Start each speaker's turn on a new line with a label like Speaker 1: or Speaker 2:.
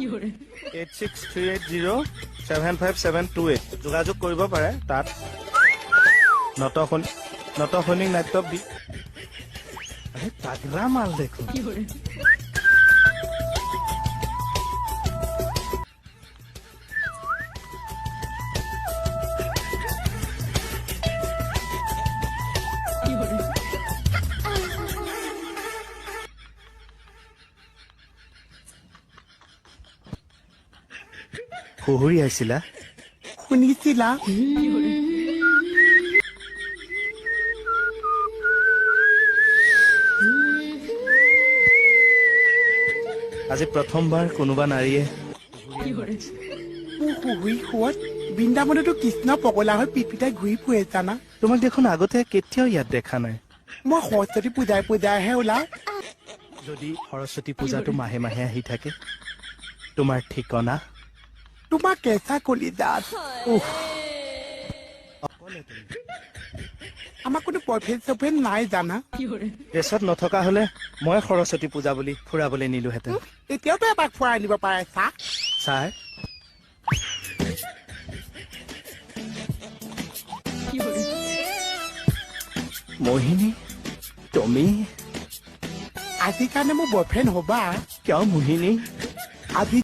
Speaker 1: 8638075728 যোগাযোগ কৰিব পাৰে তাত নটসৈনিক নাট্য পাগলা মাল দেখোন শহুৰি আহিছিলা
Speaker 2: শুনিছিলা
Speaker 1: আজি প্ৰথমবাৰ কোনোবা নাৰীয়ে
Speaker 2: মোৰ শহুৰি সোৱাদ বৃন্দাবনতো কৃষ্ণ পগলা হৈ পিপিতাই ঘূৰি ফুৰে জানা
Speaker 1: তোমাক দেখোন আগতে কেতিয়াও ইয়াত দেখা নাই
Speaker 2: মই সৰস্বতী পূজাইহে ওলাও
Speaker 1: যদি সৰস্বতী পূজাটো মাহে মাহে আহি থাকে তোমাৰ ঠিকনা
Speaker 2: তোমাৰ কেঁচা কলিজাত আমাৰ কোনো বয়ফ্ৰেণ্ড নাই জানা
Speaker 1: ড্ৰেছত নথকা হলে মই সৰস্বতী পূজা বুলি ফুৰাবলৈ নিলোহেঁতেন
Speaker 2: এতিয়াওতো এপাক ফুৰাই আনিব পাৰে চাহ
Speaker 1: ছাৰ মোহিনী তুমি
Speaker 2: আজিৰ কাৰণে মোৰ বয়ফ্ৰেণ্ড হবা
Speaker 1: কিয় মোহিনী
Speaker 2: আজি